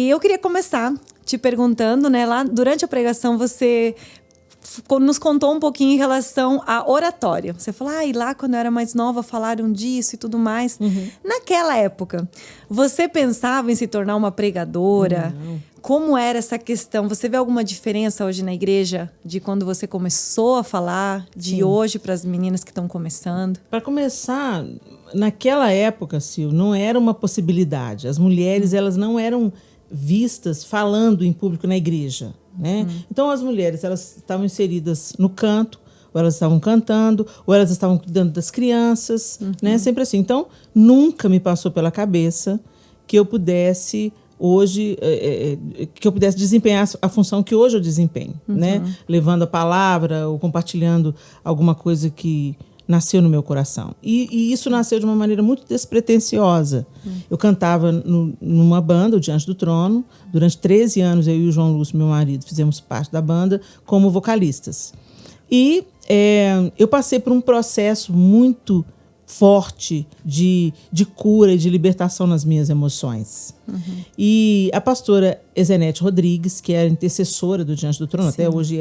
eu queria começar te perguntando, né? Lá durante a pregação você nos contou um pouquinho em relação à oratória. Você falou, e lá quando eu era mais nova falaram disso e tudo mais. Naquela época, você pensava em se tornar uma pregadora? Não. Como era essa questão? Você vê alguma diferença hoje na igreja de quando você começou a falar, de Sim. hoje para as meninas que estão começando? Para começar, naquela época, Sil, não era uma possibilidade. As mulheres elas não eram vistas falando em público na igreja, né? Então as mulheres elas estavam inseridas no canto, ou elas estavam cantando, ou elas estavam cuidando das crianças, né? Sempre assim. Então nunca me passou pela cabeça que eu pudesse hoje que eu pudesse desempenhar a função que hoje eu desempenho, né? Levando a palavra ou compartilhando alguma coisa que nasceu no meu coração. E isso nasceu de uma maneira muito despretensiosa. Eu cantava numa banda, o Diante do Trono. Durante 13 anos, eu e o João Lúcio, meu marido, fizemos parte da banda como vocalistas. E eu passei por um processo muito forte de cura e de libertação nas minhas emoções. E a pastora Ezenete Rodrigues, que era intercessora do Diante do Trono, até hoje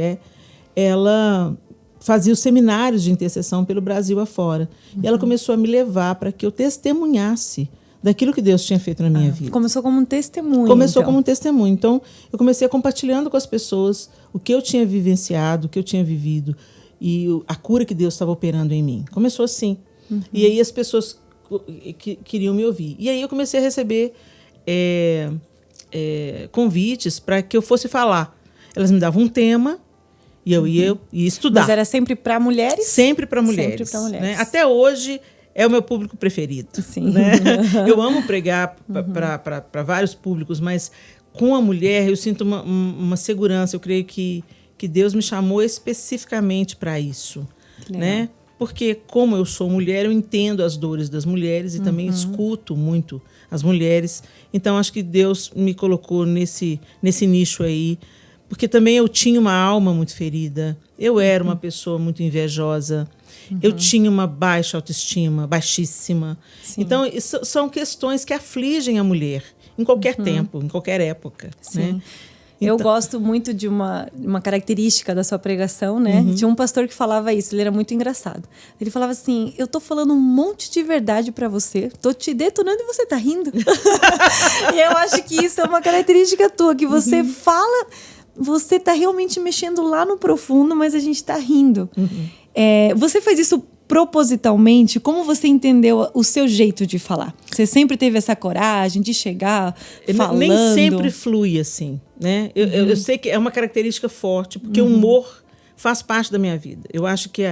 ela fazia os seminários de intercessão pelo Brasil afora. E ela começou a me levar para que eu testemunhasse daquilo que Deus tinha feito na minha vida. Começou como um testemunho. Começou como um testemunho. Então, eu comecei a compartilhando com as pessoas o que eu tinha vivenciado, o que eu tinha vivido e a cura que Deus estava operando em mim. Começou assim. E aí as pessoas queriam me ouvir. E aí eu comecei a receber convites para que eu fosse falar. Elas me davam um tema e eu ia estudar. Mas era sempre para mulheres? Sempre para mulheres. Sempre para mulheres. Né? Até hoje é o meu público preferido. Sim. Né? Eu amo pregar para vários públicos, mas com a mulher eu sinto uma segurança. Eu creio que Deus me chamou especificamente para isso. Né? Porque como eu sou mulher, eu entendo as dores das mulheres e também escuto muito as mulheres. Então, acho que Deus me colocou nesse nicho aí. Porque também eu tinha uma alma muito ferida. Eu era uma pessoa muito invejosa. Eu tinha uma baixa autoestima, baixíssima. Sim. Então, isso são questões que afligem a mulher em qualquer tempo, em qualquer época. Sim. Né? Eu gosto muito de uma característica da sua pregação, né? Tinha um pastor que falava isso, ele era muito engraçado. Ele falava assim, eu tô falando um monte de verdade pra você, tô te detonando e você tá rindo. E eu acho que isso é uma característica tua, que você fala, você tá realmente mexendo lá no profundo, mas a gente tá rindo. Você faz isso propositalmente? Como você entendeu o seu jeito de falar? Você sempre teve essa coragem de chegar falando? Nem sempre flui assim, né? Eu sei que é uma característica forte, porque o humor faz parte da minha vida. Eu acho que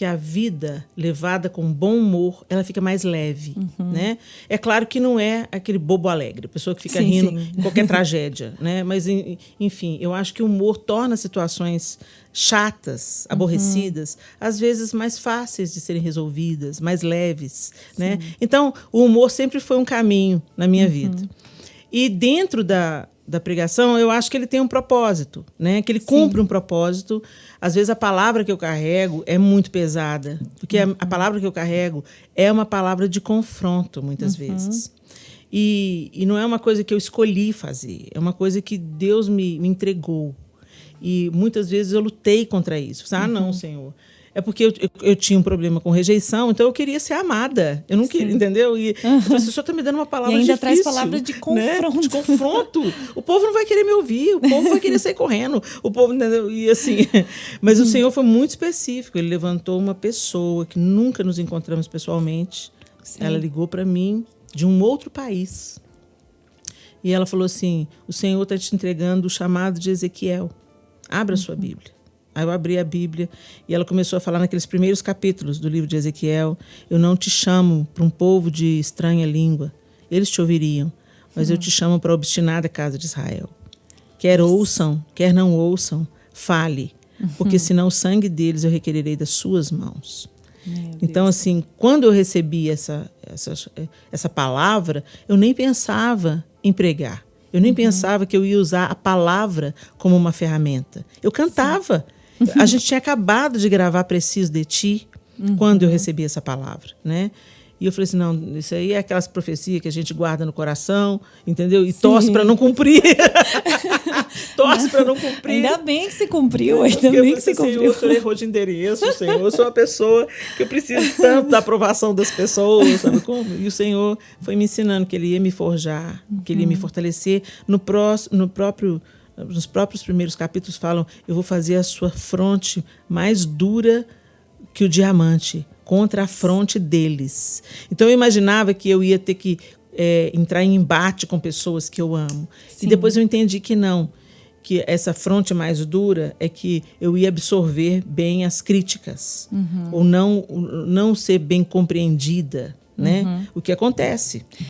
a vida levada com bom humor, ela fica mais leve, né? É claro que não é aquele bobo alegre, a pessoa que fica rindo em qualquer tragédia, né? Mas, enfim, eu acho que o humor torna situações chatas, aborrecidas, às vezes mais fáceis de serem resolvidas, mais leves, né? Então, o humor sempre foi um caminho na minha vida. E dentro da pregação, eu acho que ele tem um propósito, né? Que ele cumpre um propósito. Às vezes a palavra que eu carrego é muito pesada, porque a palavra que eu carrego é uma palavra de confronto, muitas vezes. E não é uma coisa que eu escolhi fazer, é uma coisa que Deus me entregou. E muitas vezes eu lutei contra isso. Não, Senhor. É porque eu tinha um problema com rejeição, então eu queria ser amada. Eu não queria, entendeu? E eu falei, o senhor está me dando uma palavra difícil. E ainda difícil, traz palavra de confronto. Né? De confronto. O povo não vai querer me ouvir, o povo vai querer sair correndo. O povo, entendeu? E assim, mas o Senhor foi muito específico. Ele levantou uma pessoa que nunca nos encontramos pessoalmente. Ela ligou para mim de um outro país. E ela falou assim, o Senhor está te entregando o chamado de Ezequiel. Abra a sua Bíblia. Aí eu abri a Bíblia e ela começou a falar naqueles primeiros capítulos do livro de Ezequiel, eu não te chamo para um povo de estranha língua, eles te ouviriam, mas eu te chamo para a obstinada casa de Israel. Quer ouçam, quer não ouçam, fale, porque senão o sangue deles eu requererei das suas mãos. Então, assim, quando eu recebi essa palavra, eu nem pensava em pregar. Eu nem pensava que eu ia usar a palavra como uma ferramenta. Eu cantava. A gente tinha acabado de gravar Preciso de Ti quando eu recebi essa palavra, né? E eu falei assim, não, isso aí é aquelas profecias que a gente guarda no coração, entendeu? E torce para não cumprir. Torce para não cumprir. Ainda bem que se cumpriu, ainda bem que se cumpriu. Senhor, o senhor errou de endereço, Senhor. Eu sou uma pessoa que eu preciso tanto da aprovação das pessoas, sabe como? E o Senhor foi me ensinando que Ele ia me forjar, que Ele ia me fortalecer. Nos próprios primeiros capítulos falam, eu vou fazer a sua fronte mais dura que o diamante, contra a fronte deles. Então eu imaginava que eu ia ter que entrar em embate com pessoas que eu amo. Sim. E depois eu entendi que não, que essa fronte mais dura é que eu ia absorver bem as críticas, ou não ser bem compreendida, né? O que acontece.